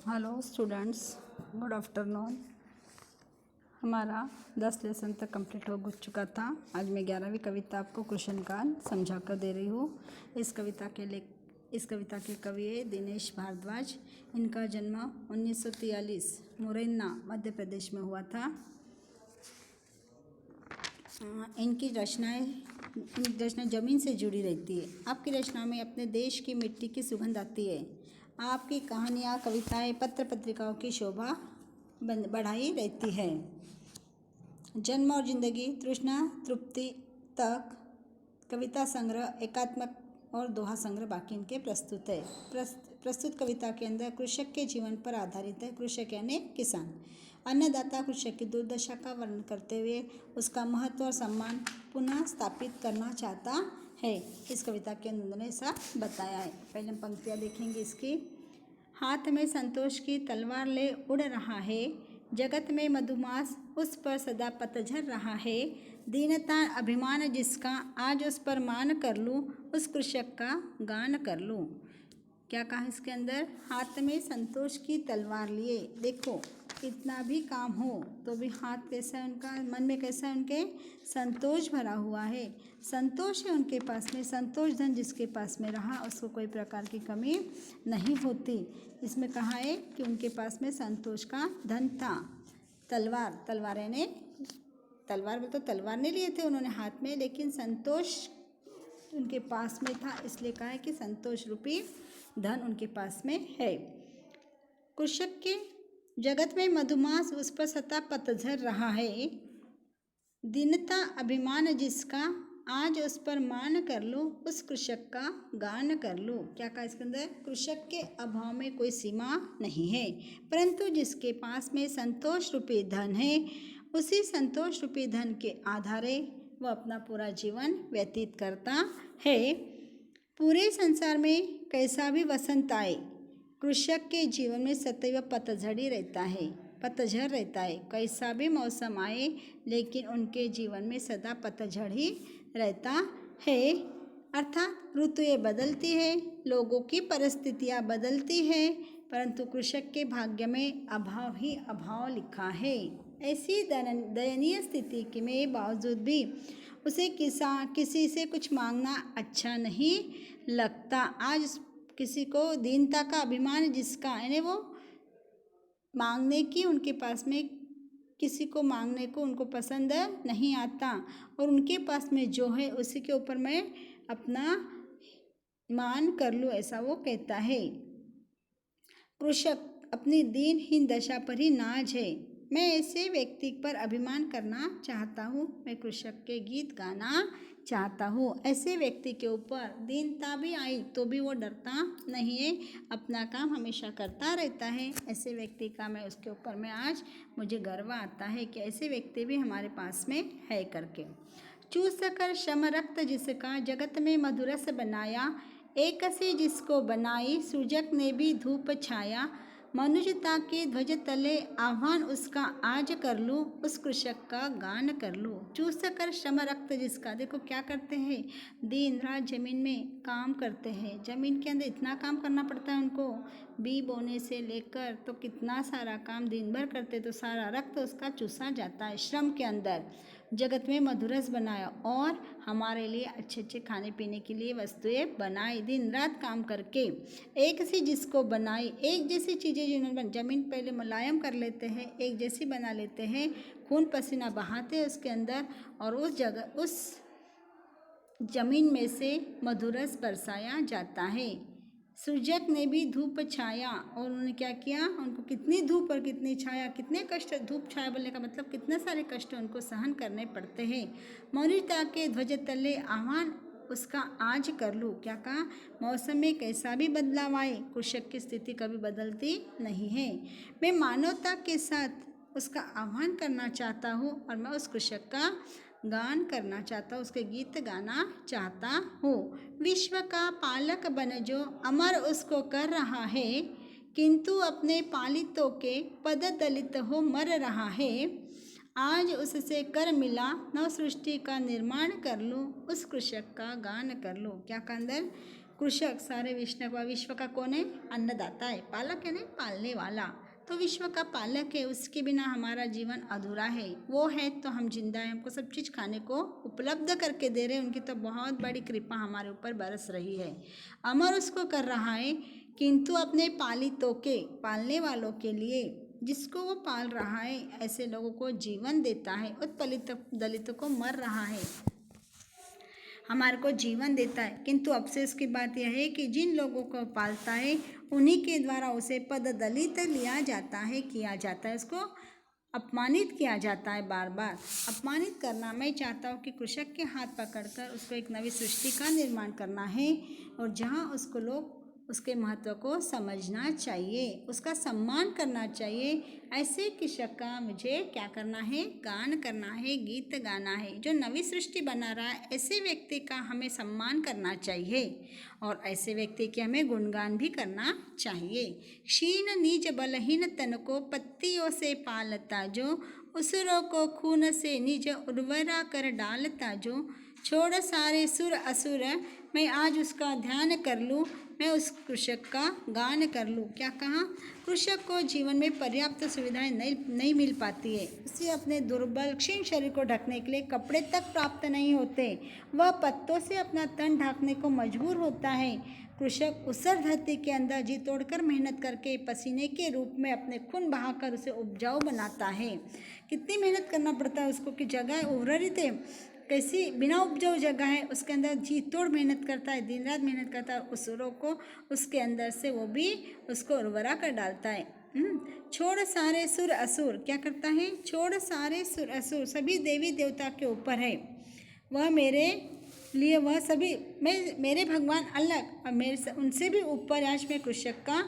Hello students, good afternoon. हमारा 10 lesson तक complete हो चुका था। आज मैं 11वीं कविता आपको क्वेश्चन का समझा कर दे रही हूँ। इस कविता के कवि है दिनेश भारद्वाज। इनका जन्म 1943 मुरैना मध्य प्रदेश में हुआ था। इनकी रचना ज़मीन से जुड़ी रहती है। आपकी रचना में अपने देश की मिट्टी की सुगंध आती है। आपकी कहानियाँ, कविताएं, पत्र पत्रिकाओं की शोभा बढ़ाई रहती है। जन्म और जिंदगी, तृष्णा तृप्ति तक, कविता संग्रह, एकात्मक और दोहा संग्रह बाकी इनके प्रस्तुत है। प्रस्तुत कविता के अंदर कृषक के जीवन पर आधारित है। कृषक यानी किसान, अन्नदाता कृषक की दुर्दशा का वर्णन करते हुए उसका महत्व और सम्मान पुनः स्थापित करना चाहता है। इस कविता के अंदर उन्होंने ऐसा बताया है। पहले हम पंक्तियाँ देखेंगे इसकी। हाथ में संतोष की तलवार ले उड़ रहा है, जगत में मधुमास उस पर सदा पतझर रहा है। दीनता अभिमान जिसका आज उस पर मान कर लूँ, उस कृषक का गान कर लूँ। क्या कहा इसके अंदर? हाथ में संतोष की तलवार लिए। देखो कितना भी काम हो तो भी हाथ कैसा है उनका, मन में कैसा है उनके? संतोष भरा हुआ है। संतोष है उनके पास में। संतोष धन जिसके पास में रहा उसको कोई प्रकार की कमी नहीं होती। इसमें कहा है कि उनके पास में संतोष का धन था। तलवार यानी तलवार बोलते तलवार नहीं लिए थे उन्होंने हाथ में, लेकिन संतोष उनके पास में था, इसलिए कहा है कि संतोष रूपी धन उनके पास में है। कृषक के जगत में मधुमास उस पर सता पतझर रहा है। दीनता अभिमान जिसका आज उस पर मान कर लो, उस कृषक का गान कर लो। क्या कहा इसके अंदर? कृषक के अभाव में कोई सीमा नहीं है, परंतु जिसके पास में संतोष रूपी धन है, उसी संतोष रूपी धन के आधारे वह अपना पूरा जीवन व्यतीत करता है। पूरे संसार में कैसा भी वसंत आए, कृषक के जीवन में सदैव पतझड़ रहता है। कैसा भी मौसम आए लेकिन उनके जीवन में सदा पतझड़ ही रहता है। अर्थात ऋतुएं बदलती है, लोगों की परिस्थितियां बदलती है, परंतु कृषक के भाग्य में अभाव ही अभाव लिखा है। ऐसी दयनीय स्थिति के में बावजूद भी उसे किसी से कुछ मांगना अच्छा नहीं लगता। आज किसी को दीनता का अभिमान जिसका यानी वो मांगने की उनके पास में, किसी को मांगने को उनको पसंद नहीं आता, और उनके पास में जो है उसी के ऊपर मैं अपना मान कर लूँ, ऐसा वो कहता है। कृषक अपनी दीनहीन दशा पर ही नाज है। मैं ऐसे व्यक्ति पर अभिमान करना चाहता हूँ। मैं कृषक के गीत गाना चाहता हूँ। ऐसे व्यक्ति के ऊपर दीनता भी आई तो भी वो डरता नहीं है, अपना काम हमेशा करता रहता है। ऐसे व्यक्ति का मैं उसके ऊपर में आज मुझे गर्व आता है कि ऐसे व्यक्ति भी हमारे पास में है करके। चूस कर श्रम रक्त जिसका जगत में मधुरस बनाया, एक सी जिसको बनाई सूजक ने भी धूप छाया। मनुष्यता के ध्वज तले आह्वान उसका आज कर लूँ, उस कृषक का गान कर लूँ। चूस कर श्रम रक्त जिसका, देखो क्या करते हैं, दिन रात जमीन में काम करते हैं। जमीन के अंदर इतना काम करना पड़ता है उनको, बी बोने से लेकर तो कितना सारा काम दिन भर करते, तो सारा रक्त उसका चूसा जाता है श्रम के अंदर। जगत में मधुरस बनाया और हमारे लिए अच्छे अच्छे खाने पीने के लिए वस्तुएं बनाई, दिन रात काम करके। एक सी जिसको बनाई, एक जैसी चीज़ें जिन्होंने जमीन पहले मुलायम कर लेते हैं, एक जैसी बना लेते हैं, खून पसीना बहाते हैं उसके अंदर, और उस जमीन में से मधुरस बरसाया जाता है। सूजक ने भी धूप छाया, और उन्होंने क्या किया, उनको कितनी धूप और कितनी छाया, कितने कष्ट, धूप छाया बोलने का मतलब कितने सारे कष्ट उनको सहन करने पड़ते हैं। मनुष्यता के ध्वज तले आह्वान उसका आज कर लूँ। क्या कहा? मौसम में कैसा भी बदलाव आए, कृषक की स्थिति कभी बदलती नहीं है। मैं मानवता के साथ उसका आह्वान करना चाहता हूँ, और मैं उस कृषक का गान करना चाहता हूँ, उसके गीत गाना चाहता हूँ। विश्व का पालक बन जो अमर उसको कर रहा है, किंतु अपने पालितों के पद दलित हो मर रहा है। आज उससे कर मिला, नव सृष्टि का निर्माण कर लूँ, उस कृषक का गान कर लूँ। क्या का अंदर? कृषक सारे विश्व का कौन है? अन्नदाता है। पालक है ना, पालने वाला। तो विश्व का पालक है, उसके बिना हमारा जीवन अधूरा है। वो है तो हम जिंदा हैं, हमको सब चीज़ खाने को उपलब्ध करके दे रहे हैं। उनकी तो बहुत बड़ी कृपा हमारे ऊपर बरस रही है। अमर उसको कर रहा है, किंतु अपने पालितों के, पालने वालों के लिए, जिसको वो पाल रहा है, ऐसे लोगों को जीवन देता है। उत्पलित दलितों को मर रहा है, हमारे को जीवन देता है। किंतु अफसोस की बात यह है कि जिन लोगों को पालता है उन्हीं के द्वारा उसे पद दलित लिया जाता है, किया जाता है, उसको अपमानित किया जाता है। बार बार अपमानित करना। मैं चाहता हूँ कि कृषक के हाथ पकड़कर उसको एक नई सृष्टि का निर्माण करना है, और जहाँ उसको लोग उसके महत्व को समझना चाहिए, उसका सम्मान करना चाहिए। ऐसे कृषक का मुझे क्या करना है? गान करना है, गीत गाना है। जो नवी सृष्टि बना रहा है, ऐसे व्यक्ति का हमें सम्मान करना चाहिए, और ऐसे व्यक्ति के हमें गुणगान भी करना चाहिए। क्षीण निज बलहीन तन को पत्तियों से पालता जो, असुरों को खून से निज उर्वरा कर डालता जो, छोड़ सारे सुर असुर मैं आज उसका ध्यान कर लूँ, मैं उस कृषक का गान कर लूँ। क्या कहा? कृषक को जीवन में पर्याप्त सुविधाएं नहीं मिल पाती है। उसे अपने दुर्बल क्षीण शरीर को ढकने के लिए कपड़े तक प्राप्त नहीं होते। वह पत्तों से अपना तन ढकने को मजबूर होता है। कृषक ऊसर धरती के अंदर जी तोड़कर मेहनत करके पसीने के रूप में अपने खून बहाकर उसे उपजाऊ बनाता है। कितनी मेहनत करना पड़ता है उसको, कि जगह उर्वरित है, कैसी बिना उपजाऊ जगह है, उसके अंदर जी तोड़ मेहनत करता है, दिन रात मेहनत करता है, उसरों को उसके अंदर से वो भी उसको उर्वरा कर डालता है। छोड़ सारे सुर असुर, क्या करता है? छोड़ सारे सुर असुर, सभी देवी देवता के ऊपर है। वह मेरे लिए, वह सभी मेरे भगवान अलग और मेरे से उनसे भी ऊपर आज मैं कृषक का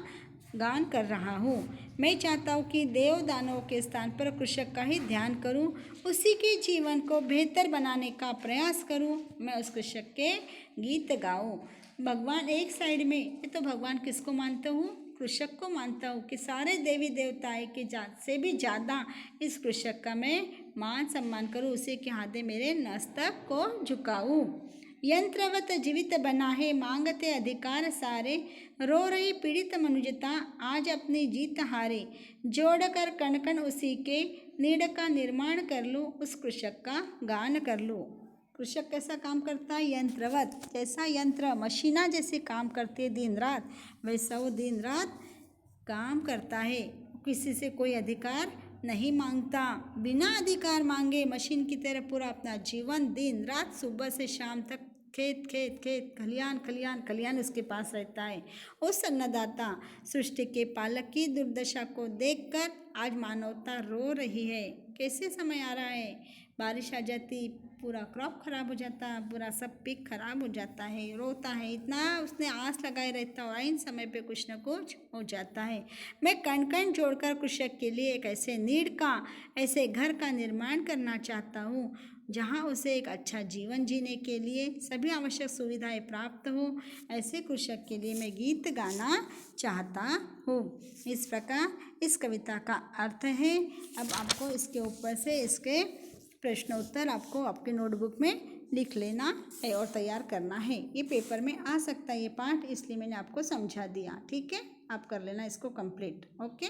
गान कर रहा हूँ। मैं चाहता हूँ कि देव दानवों के स्थान पर कृषक का ही ध्यान करूँ, उसी के जीवन को बेहतर बनाने का प्रयास करूँ, मैं उस कृषक के गीत गाऊँ। भगवान एक साइड में, मैं तो भगवान किसको मानता हूँ? कृषक को मानता हूँ, कि सारे देवी देवताएं के से भी ज़्यादा इस कृषक का मैं मान सम्मान करूँ, उसी के हाथे मेरे मस्तक को झुकाऊँ। यंत्रवत जीवित बना है मांगते अधिकार सारे, रो रही पीड़ित मनुष्यता आज अपनी जीत हारे, जोड़कर कण कण उसी के नीड़ का निर्माण कर लूँ, उस कृषक का गान कर लूँ। कृषक कैसा काम करता है? यंत्रवत, जैसा यंत्र मशीना जैसे काम करती है दिन रात, वैसा वो दिन रात काम करता है। किसी से कोई अधिकार नहीं मांगता, बिना अधिकार मांगे मशीन की तरह पूरा अपना जीवन दिन रात सुबह से शाम तक खेत खेत खेत, खलियान खलियान खलियान उसके पास रहता है। उस अन्नदाता सृष्टि के पालक की दुर्दशा को देखकर आज मानवता रो रही है। कैसे समय आ रहा है, बारिश आ जाती, पूरा क्रॉप खराब हो जाता, पूरा सब पीक खराब हो जाता है, रोता है, इतना उसने आस लगाए रहता है, इन समय पे कुछ न कुछ हो जाता है। मैं कण कण जोड़कर कृषक के लिए एक ऐसे नीड़ का, ऐसे घर का निर्माण करना चाहता हूँ, जहाँ उसे एक अच्छा जीवन जीने के लिए सभी आवश्यक सुविधाएं प्राप्त हो। ऐसे कृषक के लिए मैं गीत गाना चाहता हूँ। इस प्रकार इस कविता का अर्थ है। अब आपको इसके ऊपर से इसके प्रश्न उत्तर आपको आपके नोटबुक में लिख लेना है और तैयार करना है। ये पेपर में आ सकता है ये पाठ, इसलिए मैंने आपको समझा दिया। ठीक है, आप कर लेना इसको कंप्लीट। ओके।